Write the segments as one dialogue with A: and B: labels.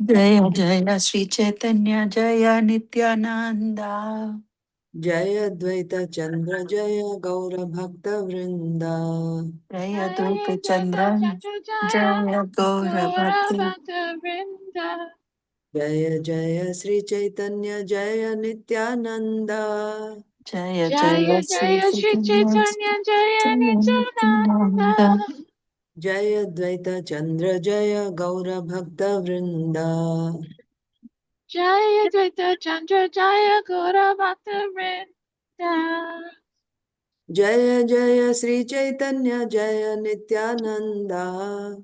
A: Jaya Jaya Sri Caitanya Jaya Nityananda.
B: Jaya Dvaita Chandra Jaya Gaura Bhakta Vrinda.
A: Jaya Dvaita Chandra Jaya Gaura Bhakta
C: Vrinda.
B: Jaya Jaya Sri Caitanya Jaya Nityananda.
A: Jaya
C: Jaya
A: Jaya Sri
C: Jaya Sri
A: Caitanya
C: Caitanya Jaya Nityananda.
A: Nityananda.
B: Jaya Dvaita Chandra Jaya Gaura Bhakta Vrinda.
C: Jaya Dvaita Chandra Jaya Gaura Bhakta Vrinda.
B: Jaya Jaya Sri Caitanya Jaya Nityananda.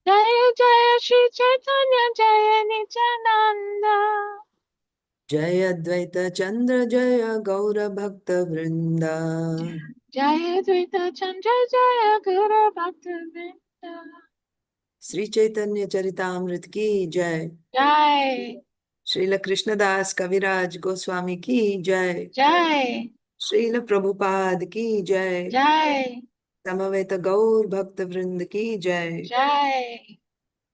C: Jaya Jaya Sri Caitanya Jaya Nityananda.
B: Jaya Dvaita Chandra Jaya Gaura Bhakta Vrinda.
C: Jaya Dvaita Chandra Jaya Gaura Bhakta Vrinda.
B: Sri Chaitanya Charitamrit ki jai.
C: Jai.
B: Srila Krishnadas Kaviraj Goswami ki jai.
C: Jai.
B: Srila Prabhupada ki jai.
C: Jai.
B: Samaveta Gaur Bhakta Vrind ki jai.
C: Jai.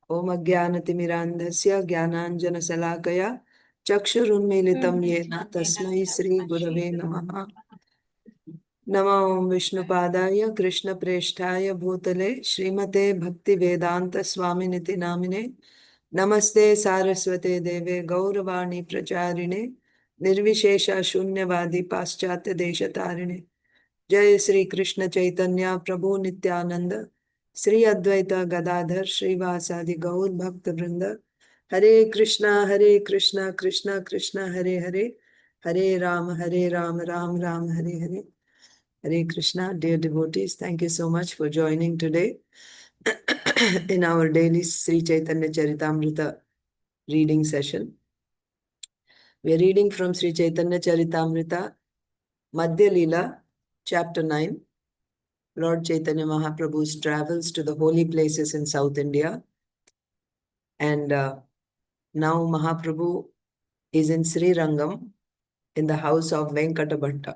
B: Om Ajnanatirmirandhasya Jnananjana Salakaya Chakshurunmilitam Yena Tasmai Sri Gurave Namaha. Namo Vishnupadaya Krishna Presthaya Bhutale Srimate Bhakti Vedanta Swaminiti Namine Namaste Saraswate Deve Gauravani Pracharine Nirvishesha Shunyavadi Paschatya Deshatarine Jai Sri Krishna Chaitanya Prabhu Nityananda Sri Advaita Gadadhar Srivasadi Gaur Bhakta Vrinda Hare Krishna Krishna Krishna Hare Hare Hare Ram Ram Ram Hare Hare. Hare Krishna, dear devotees, thank you so much for joining today in our daily Sri Chaitanya Charitamrita reading session. We are reading from Sri Chaitanya Charitamrita, Madhya Leela, chapter 9. Lord Chaitanya Mahaprabhu's travels to the holy places in South India. And now Mahaprabhu is in Sri Rangam in the house of Venkata Bhatta.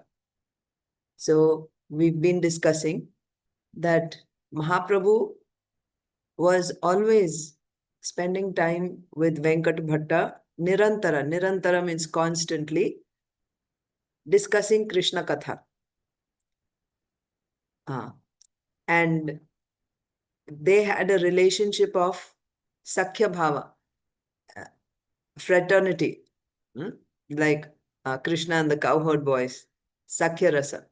B: So we've been discussing that Mahaprabhu was always spending time with Venkat Bhatta, Nirantara. Nirantara means constantly discussing Krishna Katha. And they had a relationship of Sakhya Bhava, fraternity, like Krishna and the cowherd boys, Sakhya Rasa,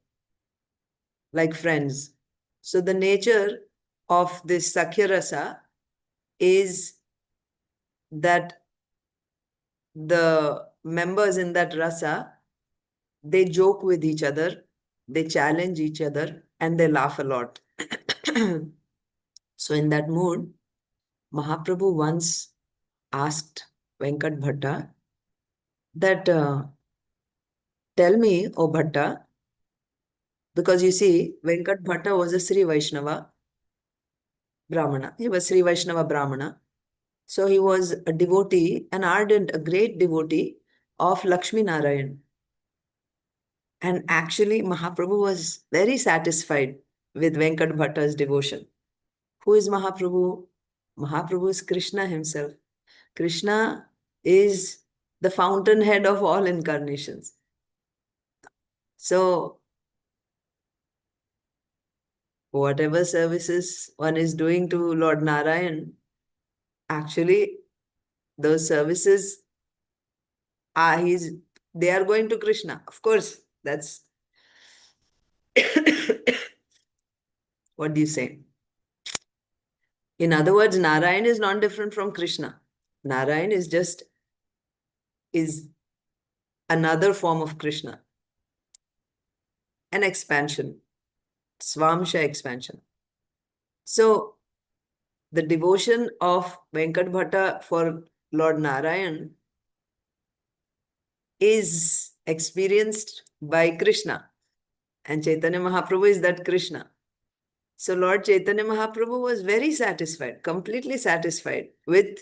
B: like friends. So the nature of this Sakhya Rasa is that the members in that rasa, they joke with each other, they challenge each other, and they laugh a lot. So in that mood, Mahaprabhu once asked Venkat Bhatta that, tell me, O Bhatta, because you see, Venkat Bhatta was a Sri Vaishnava Brahmana. He was Sri Vaishnava Brahmana. So he was a devotee, an ardent, a great devotee of Lakṣmī Narayan. And actually, Mahaprabhu was very satisfied with Venkat Bhatta's devotion. Who is Mahaprabhu? Mahaprabhu is Krishna himself. Krishna is the fountainhead of all incarnations. So, whatever services one is doing to Lord Narayan, actually, those services they are going to Krishna. Of course, that's what do you say? In other words, Narayan is not different from Krishna. Narayan is another form of Krishna. An expansion. Swamsha expansion. So, the devotion of Venkat Bhatta for Lord Narayan is experienced by Krishna. And Chaitanya Mahaprabhu is that Krishna. So Lord Chaitanya Mahaprabhu was very satisfied, completely satisfied with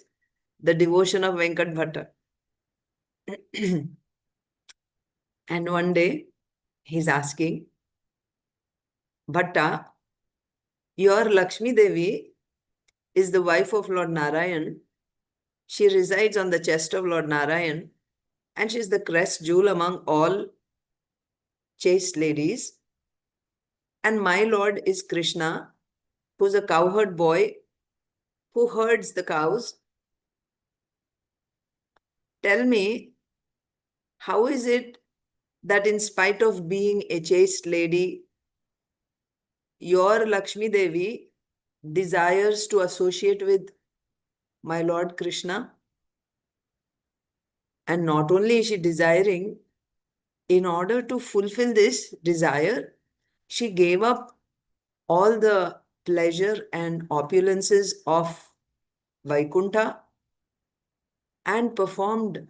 B: the devotion of Venkat Bhatta. And one day, he's asking, Bhatta, your Lakshmi Devi is the wife of Lord Narayan, She resides on the chest of Lord Narayan, and she is the crest jewel among all chaste ladies. And my Lord is Kṛṣṇa, who's a cowherd boy who herds the cows. Tell me, how is it that in spite of being a chaste lady, your Lakshmi Devi desires to associate with my Lord Kṛṣṇa? And not only is she desiring, in order to fulfill this desire, she gave up all the pleasure and opulences of Vaikuntha and performed,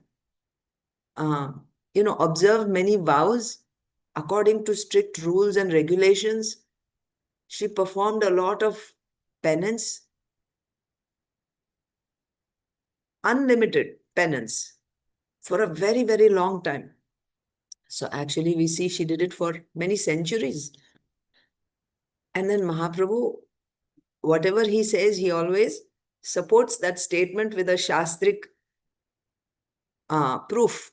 B: observed many vows according to strict rules and regulations. She performed a lot of penance, unlimited penance, for a very, very long time. So actually we see she did it for many centuries. And then Mahāprabhu, whatever he says, he always supports that statement with a shastric proof.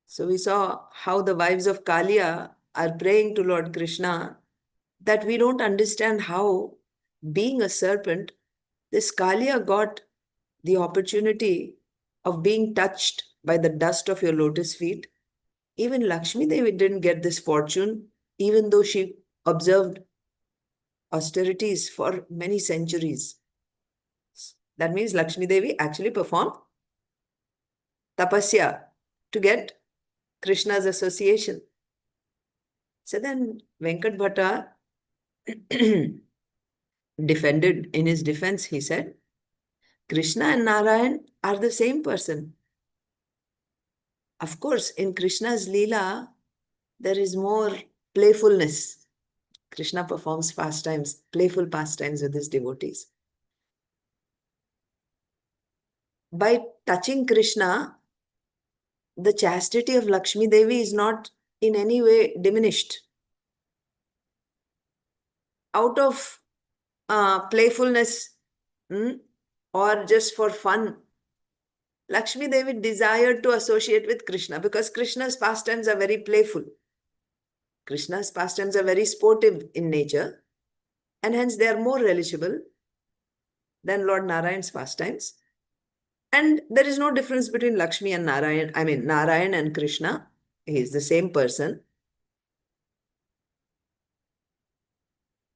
B: So we saw how the wives of Kaliya are praying to Lord Kṛṣṇa that we don't understand how, being a serpent, this Kaliya got the opportunity of being touched by the dust of your lotus feet. Even Lakshmi Devi didn't get this fortune, even though she observed austerities for many centuries. That means Lakshmi Devi actually performed tapasya to get Krishna's association. So then Venkat Bhatta defended, in his defense, he said, Kṛṣṇa and Narayan are the same person. Of course, in Krishna's Leela, there is more playfulness. Kṛṣṇa performs pastimes, playful pastimes with his devotees. By touching Kṛṣṇa, the chastity of Lakshmi Devi is not in any way diminished. Out of playfulness or just for fun, Lakshmi Devi desired to associate with Kṛṣṇa because Kṛṣṇa's pastimes are very playful. Kṛṣṇa's pastimes are very sportive in nature, and hence they are more relishable than Lord Narayan's pastimes. And there is no difference between Lakshmi and Narayan. I mean, Narayan and Kṛṣṇa, he is the same person.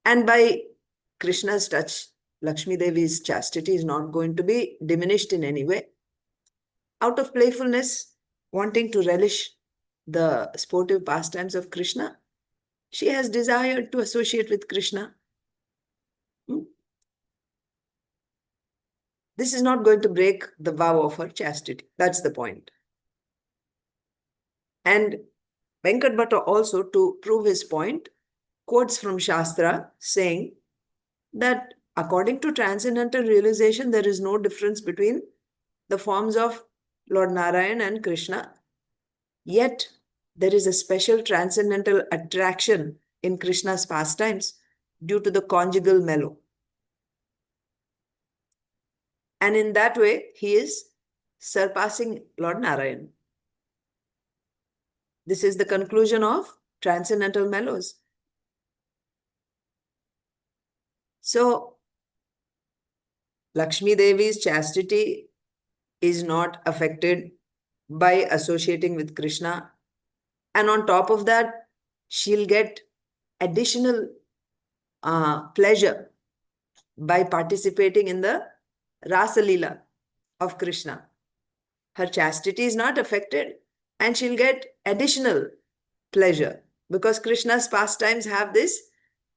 B: And by Kṛṣṇa's touch, Lakshmi Devi's chastity is not going to be diminished in any way. Out of playfulness, wanting to relish the sportive pastimes of Kṛṣṇa, she has desired to associate with Kṛṣṇa. This is not going to break the vow of her chastity. That's the point. And Venkat Bhatta also, to prove his point, quotes from Shastra saying that according to transcendental realization, there is no difference between the forms of Lord Narayan and Kṛṣṇa. Yet, there is a special transcendental attraction in Kṛṣṇa's pastimes due to the conjugal mellow. And in that way, he is surpassing Lord Narayan. This is the conclusion of transcendental mellows. So, Lakshmi Devi's chastity is not affected by associating with Kṛṣṇa. And on top of that, she'll get additional pleasure by participating in the rāsa Leela of Kṛṣṇa. Her chastity is not affected and she'll get additional pleasure because Kṛṣṇa's pastimes have this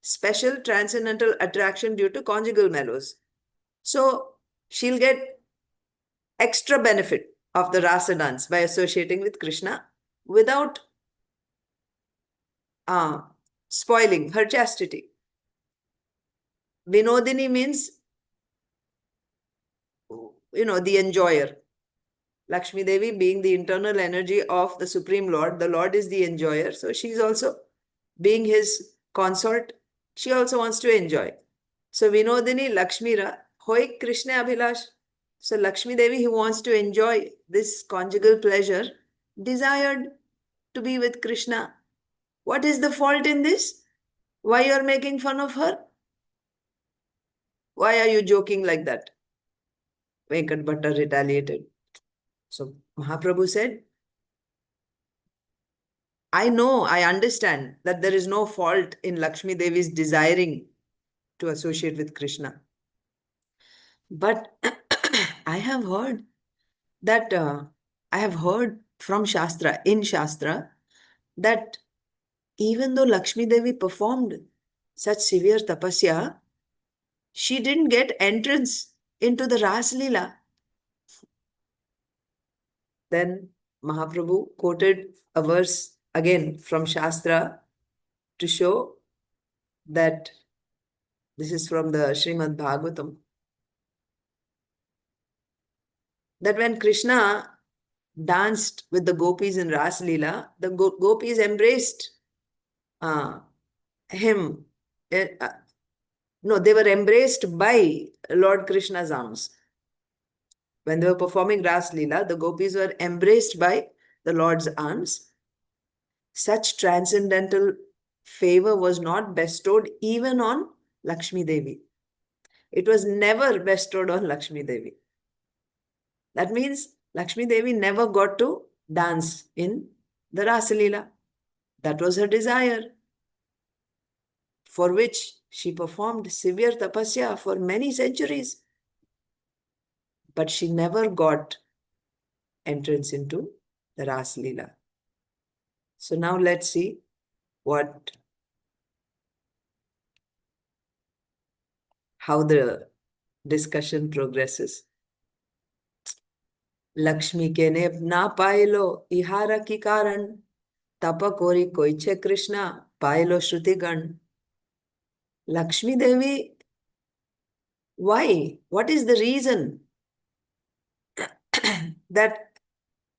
B: special transcendental attraction due to conjugal mellows. So she'll get extra benefit of the rāsa dance by associating with Kṛṣṇa without spoiling her chastity. Vinodini means, the enjoyer. Lakshmi Devi being the internal energy of the Supreme Lord, the Lord is the enjoyer. So she's also, being his consort, she also wants to enjoy. So Vinodini Lakshmira Hoi Kṛṣṇa Abhilash. So Lakshmi Devi, who wants to enjoy this conjugal pleasure, desired to be with Kṛṣṇa. What is the fault in this? Why you are making fun of her? Why are you joking like that? Venkat Bhatta retaliated. So Mahāprabhu said, I know, I understand that there is no fault in Lakshmi Devi's desiring to associate with Kṛṣṇa. But I have heard that, I have heard from Shastra, in Shastra, that even though Lakshmi Devi performed such severe tapasya, she didn't get entrance into the Rasa Leela. Then Mahaprabhu quoted a verse again from Shastra to show that this is from the Srimad Bhagavatam, that when Kṛṣṇa danced with the gopis in Rasa Leela, the gopis embraced him. No, they were embraced by Lord Kṛṣṇa's arms. When they were performing Rasa Leela, the gopis were embraced by the Lord's arms. Such transcendental favor was not bestowed even on Lakshmi Devi. It was never bestowed on Lakshmi Devi. That means Lakshmi Devi never got to dance in the Rasa Leela. That was her desire, for which she performed severe tapasya for many centuries. But she never got entrance into the Rasa Leela. So now let's see how the discussion progresses. Lakṣmī kene na pāilo ihāra ki kāraṇa, tapa kari kaiche Kṛṣṇa pāilo śruti-gaṇa. Lakshmi Devi, why? What is the reason that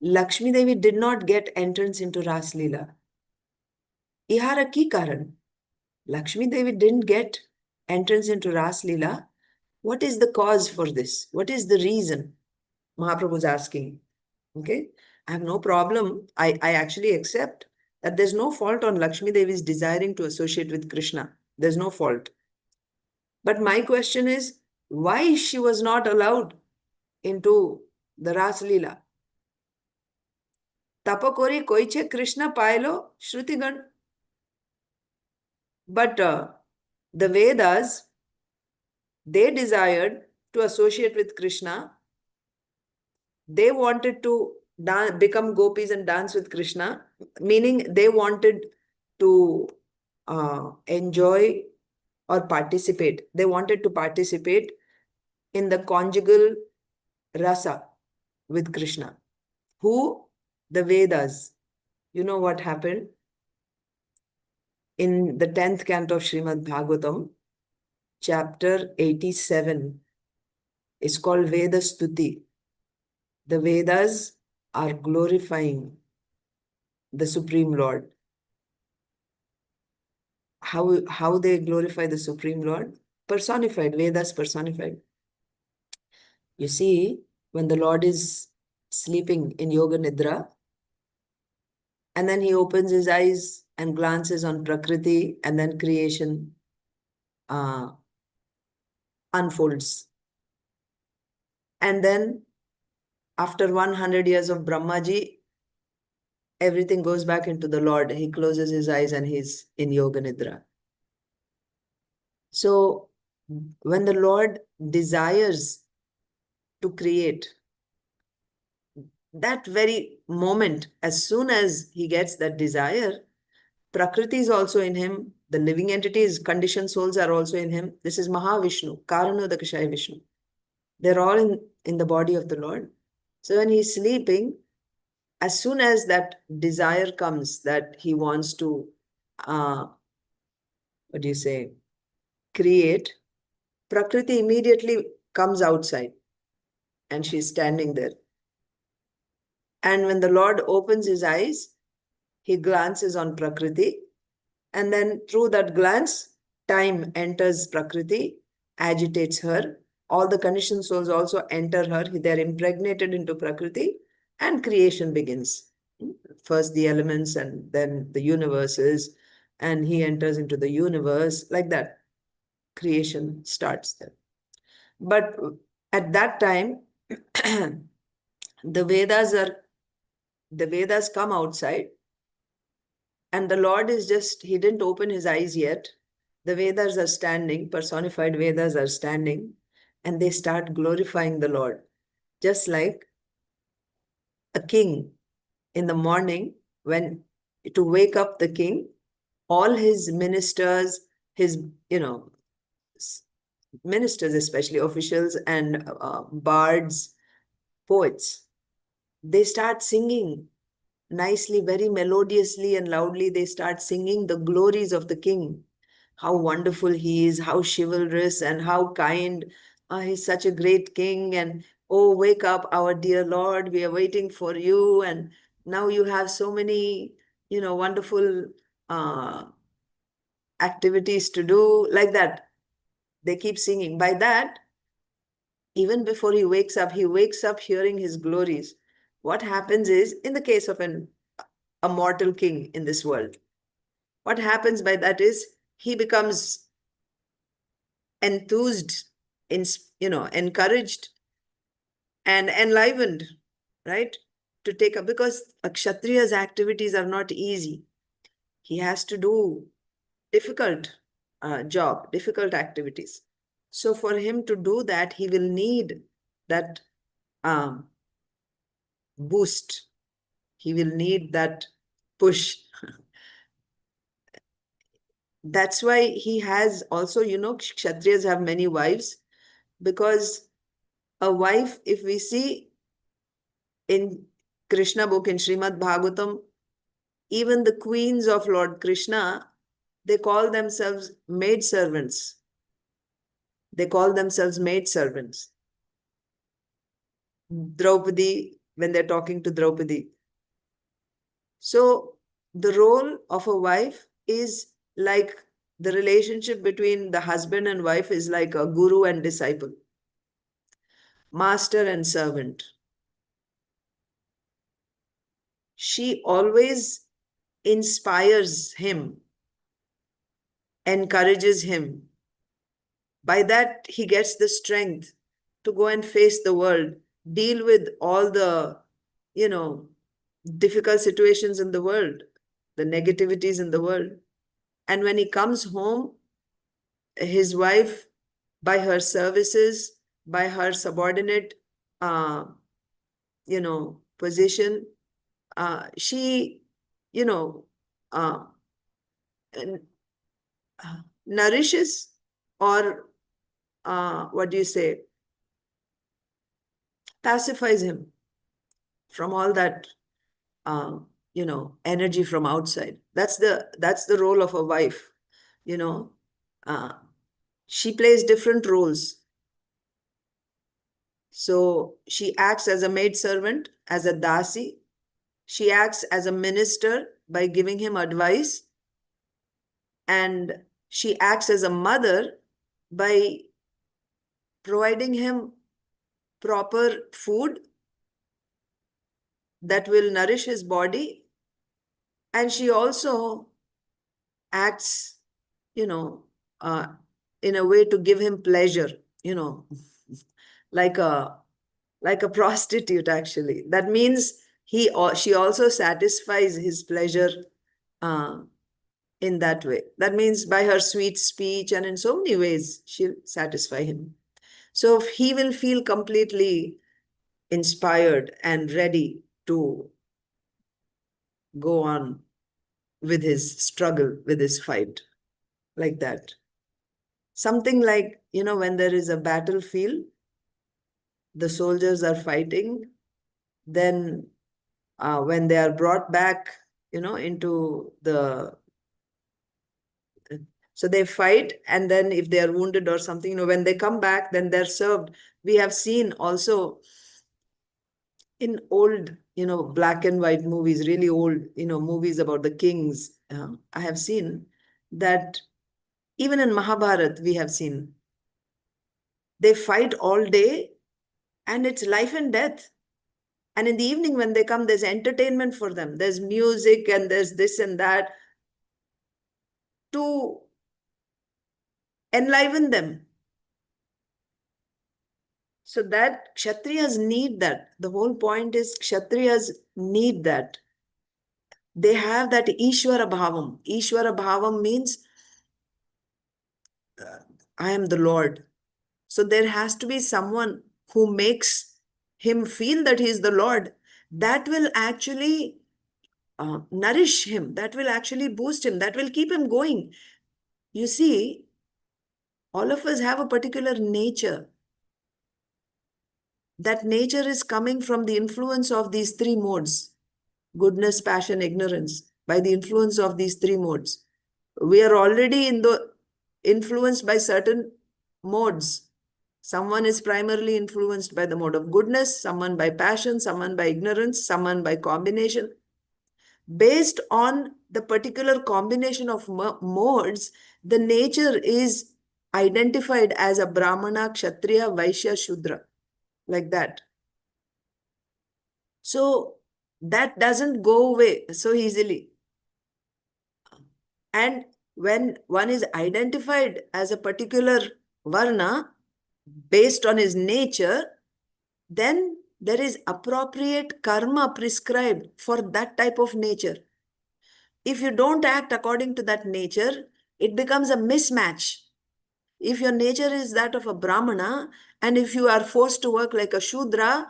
B: Lakshmi Devi did not get entrance into Rasa Leela? Ihāra ki kāraṇa. Lakshmi Devi didn't get entrance into Rasa Leela. What is the cause for this? What is the reason? Mahaprabhu is asking. Okay, I have no problem. I actually accept that there's no fault on Lakshmi Devi's desiring to associate with Kṛṣṇa. There's no fault. But my question is, why she was not allowed into the Rasa Leela? Tapa kari kaiche Kṛṣṇa pāilo śruti-gaṇa. But the Vedas, they desired to associate with Kṛṣṇa. They wanted to become gopis and dance with Kṛṣṇa, meaning they wanted to enjoy or participate. They wanted to participate in the conjugal rasa with Kṛṣṇa. Who? The Vedas. You know what happened? In the 10th canto of Srimad Bhagavatam, chapter 87, is called Veda Stuti. The Vedas are glorifying the Supreme Lord. How they glorify the Supreme Lord? Personified, Vedas personified. You see, when the Lord is sleeping in Yoga Nidra, and then he opens his eyes and glances on Prakriti, and then creation unfolds. And then after 100 years of Brahmaji, everything goes back into the Lord. He closes his eyes and he's in Yoga Nidra. So when the Lord desires to create, that very moment, as soon as he gets that desire, Prakriti is also in him. The living entities, conditioned souls are also in him. This is Mahavishnu, kāraṇa Dakshaya Vishnu. They're all in the body of the Lord. So when he's sleeping, as soon as that desire comes that he wants to, create, Prakriti immediately comes outside and she's standing there. And when the Lord opens his eyes, he glances on Prakriti, and then through that glance, time enters Prakriti, agitates her, all the conditioned souls also enter her. They're impregnated into Prakriti and creation begins. First the elements and then the universes, and he enters into the universe. Like that, creation starts there. But at that time, the Vedas come outside, and the Lord is just, he didn't open his eyes yet. The Vedas are standing, personified Vedas are standing, and they start glorifying the Lord. Just like a king in the morning, when to wake up the king, all his ministers, his, ministers, especially officials and bards, poets, they start singing nicely, very melodiously and loudly. They start singing the glories of the king, how wonderful he is, how chivalrous and how kind. He's such a great king. And oh, wake up, our dear Lord, we are waiting for you. And now you have so many, wonderful activities to do. Like that, they keep singing. By that, even before he wakes up hearing his glories. What happens is, in the case of a mortal king in this world, what happens by that is he becomes enthused, encouraged and enlivened, right? To take up, because a Kshatriya's activities are not easy. He has to do difficult job, difficult activities. So for him to do that, he will need that boost. He will need that push. That's why he has also, Kshatriyas have many wives, because a wife, if we see in Kṛṣṇa book, in Srimad Bhagavatam, even the queens of Lord Kṛṣṇa, they call themselves maid servants. They call themselves maid servants. Draupadi, when they're talking to Draupadi. So the role of a wife is like the relationship between the husband and wife is like a guru and disciple, master and servant. She always inspires him, encourages him. By that, he gets the strength to go and face the world, deal with all the, difficult situations in the world, the negativities in the world. And when he comes home, his wife, by her services, by her subordinate, position, she, nourishes, or what do you say, pacifies him from all that, energy from outside. That's the role of a wife. She plays different roles. So she acts as a maidservant, as a dasi. She acts as a minister by giving him advice. And she acts as a mother by providing him proper food that will nourish his body. And she also acts, in a way to give him pleasure, like a prostitute, actually. That means she also satisfies his pleasure in that way. That means by her sweet speech, and in so many ways, she'll satisfy him. So he will feel completely inspired and ready to go on with his struggle, with his fight, like that. Something like, when there is a battlefield, the soldiers are fighting, then when they are brought back, into the... So they fight, and then if they are wounded or something, when they come back, then they're served. We have seen also in old, black and white movies, really old, movies about the kings. I have seen that even in Mahabharata, we have seen They fight all day and it's life and death. And in the evening when they come, there's entertainment for them. There's music and there's this and that to enliven them. So that Kshatriyas need that. The whole point is Kshatriyas need that. They have that Ishvara Bhavam. Ishvara Bhavam means I am the Lord. So there has to be someone who makes him feel that he is the Lord. That will actually nourish him. That will actually boost him. That will keep him going. You see, all of us have a particular nature. That nature is coming from the influence of these three modes: goodness, passion, ignorance. By the influence of these three modes, we are already influenced by certain modes. Someone is primarily influenced by the mode of goodness, someone by passion, someone by ignorance, someone by combination. Based on the particular combination of modes, the nature is identified as a Brahmana, Kshatriya, Vaishya, Shudra, like that. So that doesn't go away so easily. And when one is identified as a particular Varna based on his nature, then there is appropriate karma prescribed for that type of nature. If you don't act according to that nature, it becomes a mismatch. If your nature is that of a Brahmana, and if you are forced to work like a Shudra,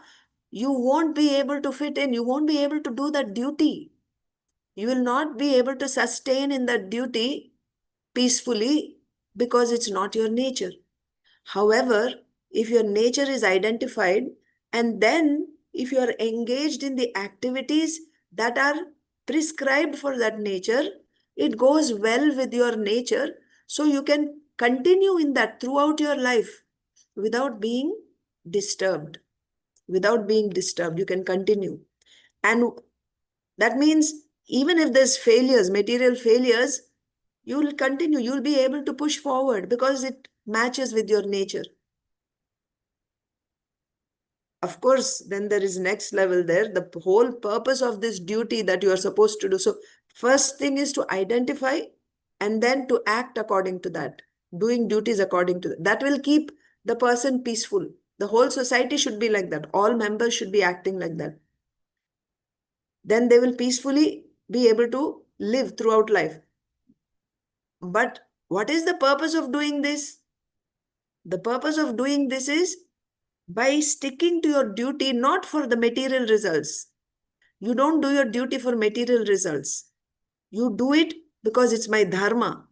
B: you won't be able to fit in. You won't be able to do that duty. You will not be able to sustain in that duty peacefully because it's not your nature. However, if your nature is identified, and then if you are engaged in the activities that are prescribed for that nature, it goes well with your nature. So you can continue in that throughout your life without being disturbed. Without being disturbed, you can continue. And that means even if there's failures, material failures, you will continue. You'll be able to push forward because it matches with your nature. Of course, then there is next level there, the whole purpose of this duty that you are supposed to do. So first thing is to identify and then to act according to that, doing duties according to that. That will keep the person peaceful. The whole society should be like that. All members should be acting like that. Then they will peacefully be able to live throughout life. But what is the purpose of doing this? The purpose of doing this is by sticking to your duty, not for the material results. You don't do your duty for material results. You do it because it's my dharma.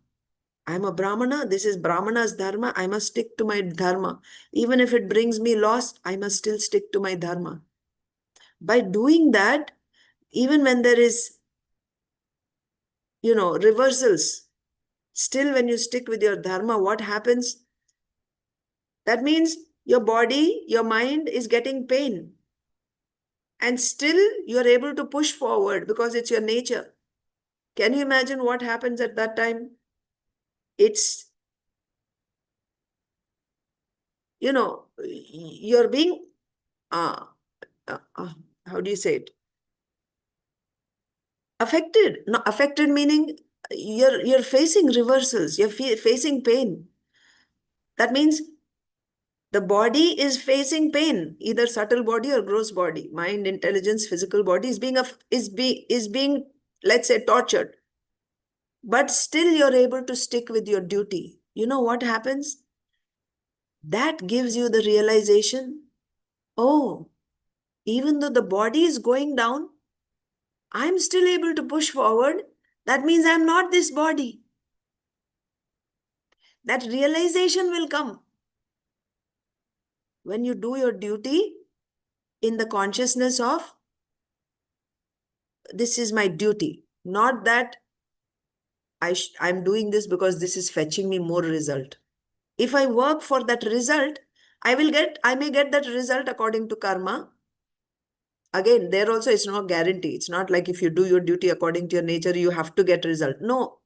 B: I'm a Brahmana. This is Brahmana's dharma. I must stick to my dharma. Even if it brings me loss, I must still stick to my dharma. By doing that, even when there is, reversals, still when you stick with your dharma, what happens? That means your body, your mind is getting pain. And still you're able to push forward because it's your nature. Can you imagine what happens at that time? It's, you're being, how do you say it? Affected. No, affected meaning you're facing reversals. You're facing pain. That means the body is facing pain, either subtle body or gross body. Mind, intelligence, physical body is being, let's say, tortured. But still you're able to stick with your duty. You know what happens? That gives you the realization, oh, even though the body is going down, I'm still able to push forward. That means I'm not this body. That realization will come when you do your duty in the consciousness of, this is my duty, not that I'm doing this because this is fetching me more result. If I work for that result, I may get that result according to karma. Again, there also it's no guarantee. It's not like if you do your duty according to your nature, you have to get result. No.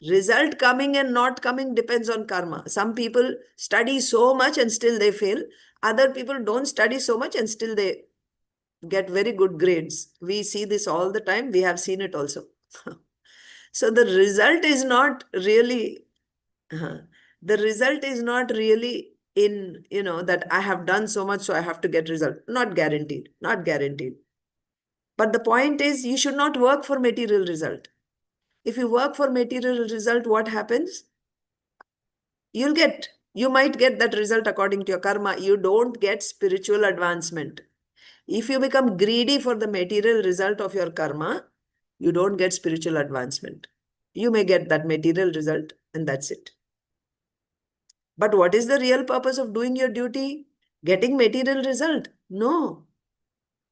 B: Result coming and not coming depends on karma. Some people study so much and still they fail. Other people don't study so much and still they get very good grades. We see this all the time. We have seen it also. So the result is not really, the result is not really in, that I have done so much, so I have to get result. Not guaranteed, not guaranteed. But the point is, you should not work for material result. If you work for material result, what happens? You might get that result according to your karma. You don't get spiritual advancement. If you become greedy for the material result of your karma, you don't get spiritual advancement. You may get that material result and that's it. But what is the real purpose of doing your duty? Getting material result? No.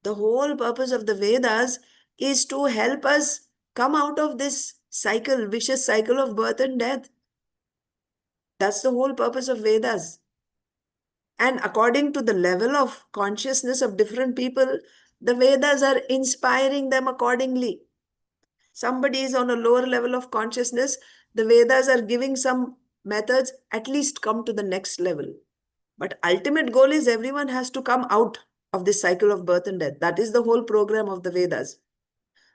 B: The whole purpose of the Vedas is to help us come out of this cycle, vicious cycle of birth and death. That's the whole purpose of Vedas. And according to the level of consciousness of different people, the Vedas are inspiring them accordingly. Somebody is on a lower level of consciousness, the Vedas are giving some methods, at least come to the next level. But ultimate goal is everyone has to come out of this cycle of birth and death. That is the whole program of the Vedas.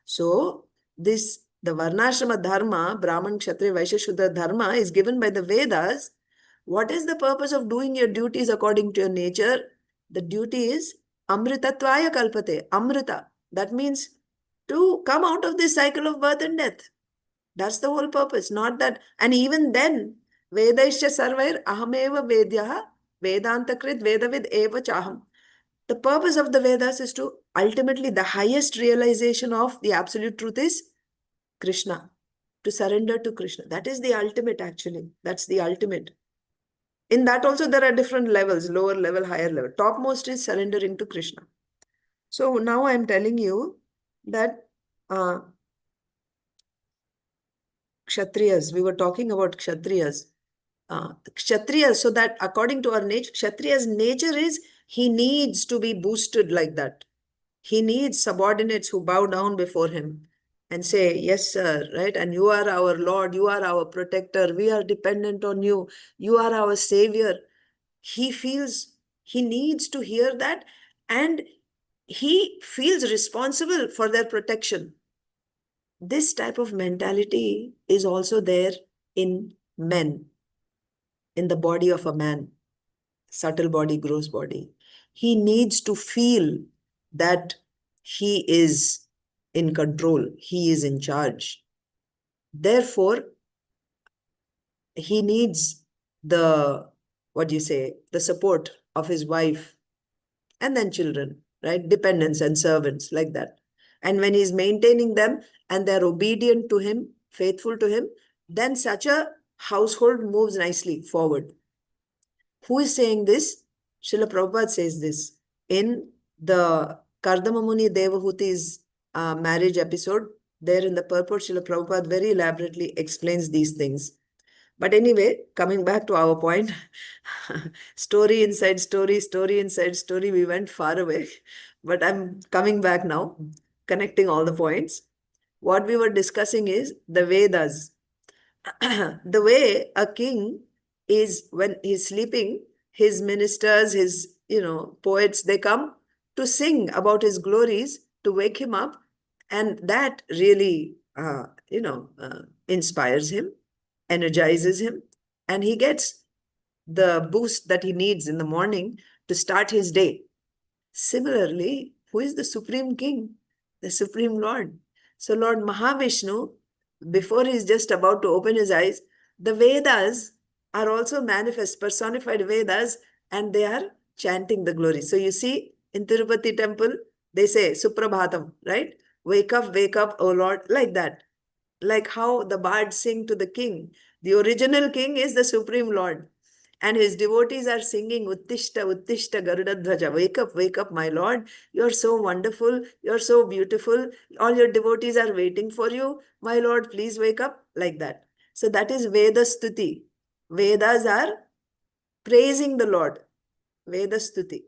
B: So the Varnashrama Dharma, Brahman, Kshatriya, Vaishya, Shudra Dharma is given by the Vedas. What is the purpose of doing your duties according to your nature? The duty is Amritatvaya Kalpate, Amrita. That means to come out of this cycle of birth and death. That's the whole purpose, not that. And even then, Vedaisya Sarvair Ahameva Vedyaha Vedantakrit Vedavid Eva Chaham. The purpose of the Vedas is to ultimately, the highest realization of the absolute truth is Kṛṣṇa, to surrender to Kṛṣṇa. That is the ultimate actually. That's the ultimate. In that also there are different levels, lower level, higher level. Topmost is surrendering to Kṛṣṇa. So now I am telling you that Kshatriyas, we were talking about Kshatriyas. Kshatriyas, so that according to our nature, Kshatriya's nature is he needs to be boosted like that. He needs subordinates who bow down before him and say, yes, sir, right? And you are our Lord, you are our protector, we are dependent on you, you are our savior. He feels, he needs to hear that, and he feels responsible for their protection. This type of mentality is also there in men, in the body of a man, subtle body, gross body. He needs to feel that he is in control, he is in charge. Therefore, he needs the support of his wife and then children, right? Dependents and servants, like that. And when he's maintaining them and they're obedient to him, faithful to him, then such a household moves nicely forward. Who is saying this? Srila Prabhupada says this in the Kardama Muni Devahuti's marriage episode. There in the purport, Srila Prabhupada very elaborately explains these things. But anyway, coming back to our point, story inside story, story inside story, we went far away. But I'm coming back now, connecting all the points. What we were discussing is the Vedas. The way a king is, when he's sleeping, his ministers, his poets, they come to sing about his glories to wake him up, and that really inspires him, energizes him, and he gets the boost that he needs in the morning to start his day. Similarly, who is the Supreme King? The Supreme Lord. So Lord Mahavishnu, before he's just about to open his eyes, the Vedas are also manifest, personified Vedas, and they are chanting the glory. So you see, in Tirupati temple, they say, Suprabhatam, right? Wake up, O Lord, like that. Like how the bards sing to the king. The original king is the Supreme Lord. And his devotees are singing, Uttishta, Uttishta, Garudadhvaja. Wake up, my Lord. You're so wonderful. You're so beautiful. All your devotees are waiting for you. My Lord, please wake up. Like that. So that is Veda Stuti. Vedas are praising the Lord. Veda Stuti.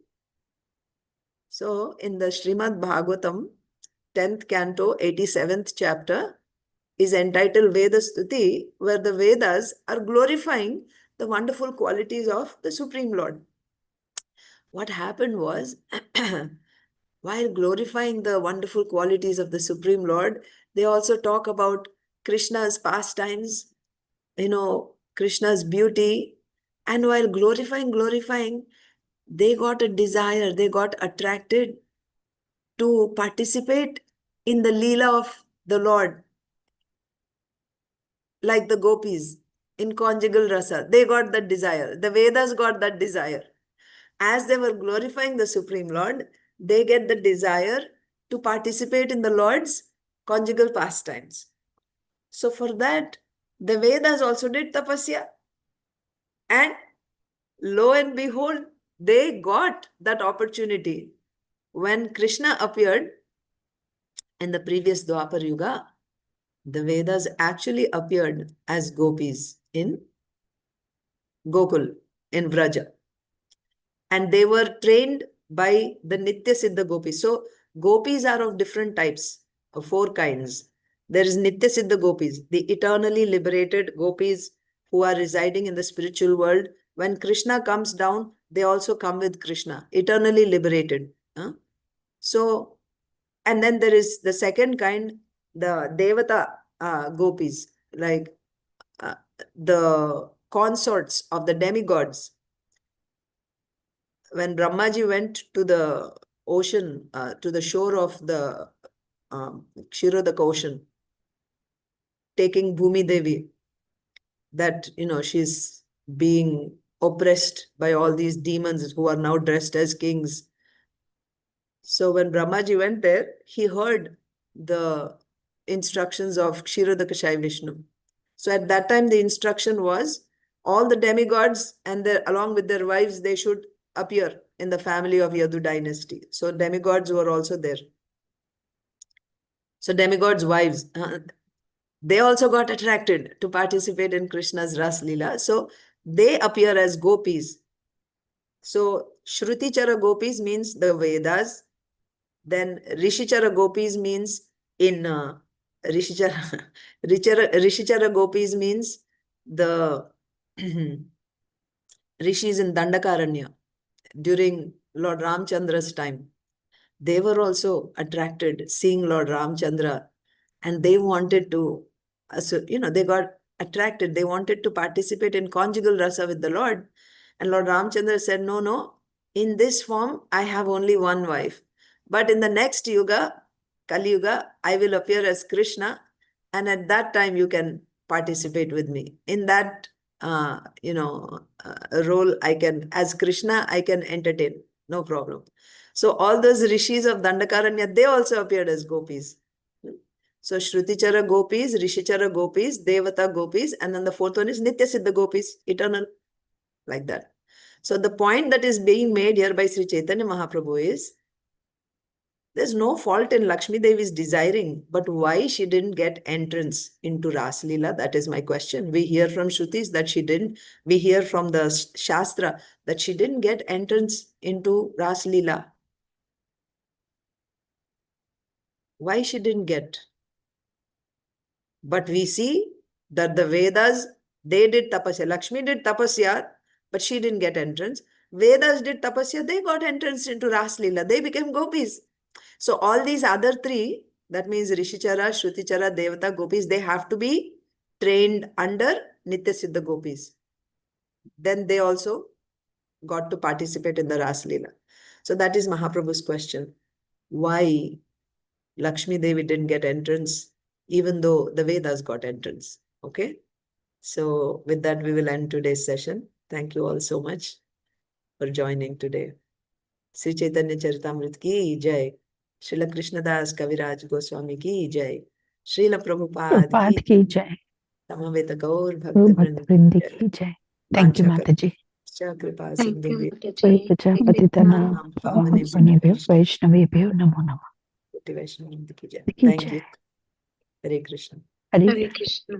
B: So in the Srimad Bhagavatam, 10th canto, 87th chapter, is entitled Veda Stuti, where the Vedas are glorifying the wonderful qualities of the Supreme Lord. What happened was, while glorifying the wonderful qualities of the Supreme Lord, they also talk about Krishna's pastimes, Krishna's beauty. And while glorifying, they got a desire, they got attracted to participate in the Leela of the Lord, like the gopis in conjugal rasa. They got that desire. The Vedas got that desire. As they were glorifying the Supreme Lord, they get the desire to participate in the Lord's conjugal pastimes. So for that, the Vedas also did tapasya. And lo and behold, they got that opportunity. When Krishna appeared in the previous Dwapar Yuga, the Vedas actually appeared as gopis in Gokul, in Vraja. And they were trained by the Nitya Siddha gopis. So gopis are of different types, of 4 kinds. There is Nitya Siddha gopis, the eternally liberated gopis who are residing in the spiritual world. When Krishna comes down, they also come with Krishna, eternally liberated. So, and then there is the second kind, the Devata gopis, like the consorts of the demigods. When Brahmaji went to the ocean, to the shore of the Kshirodaka ocean, taking Bhumi Devi, that, she's being oppressed by all these demons who are now dressed as kings. So when Brahmaji went there, he heard the instructions of Kshirodaka Vishnu. So at that time, the instruction was all the demigods and along with their wives, they should appear in the family of Yadu dynasty. So demigods were also there. So demigods' wives, they also got attracted to participate in Krishna's Ras Leela. So they appear as gopis. So Shruti-chara gopis means the Vedas. Then Rishi-chara gopis means in Rishi-chara gopis means the rishis in Dandakaranya during Lord Ramchandra's time. They were also attracted seeing Lord Ramchandra, and they wanted to, they got attracted. They wanted to participate in conjugal rasa with the Lord. And Lord Ramchandra said, no, in this form, I have only one wife. But in the next yuga, Kali Yuga, I will appear as Krishna. And at that time, you can participate with me. In that, role, as Krishna, I can entertain. No problem. So all those rishis of Dandakaranya, they also appeared as gopis. So Shruti-chara gopis, Rishi-chara gopis, Devata gopis, and then the 4th one is Nitya Siddha gopis, eternal, like that. So the point that is being made here by Sri Caitanya Mahaprabhu is, there's no fault in Lakshmi Devi's desiring, but why she didn't get entrance into Ras Leela? That is my question. We hear from Shrutis that she didn't. We hear from the Shastra that she didn't get entrance into Ras Leela. Why she didn't get? But we see that the Vedas, they did tapasya. Lakshmi did tapasya, but she didn't get entrance. Vedas did tapasya, they got entrance into Ras Leela. They became gopis. So all these other 3, that means Rishi-chara, Shruti-chara, Devata gopis, they have to be trained under Nitya Siddha gopis. Then they also got to participate in the Ras Leela. So that is Mahaprabhu's question. Why Lakshmi Devi didn't get entrance, even though the Vedas got entrance? Okay. So with that, we will end today's session. Thank you all so much for joining today. Sri Chaitanya Charitamrita ki jai. Srila Krishnadas Kaviraj Goswami ki jai. Srila Prabhupada ki
A: jai.
B: Samaveta Gaur
A: Bhaktivinoda ki jai. Thank you, Mataji.
B: Kripa
C: Thank you,
B: Sindhu
C: Mataji.
A: Prajapatitana Pavanebhyo Vaishnavebhyo Namo Namah.
B: Thank you. Hare Krishna.
A: Hare
C: Hare Krishna.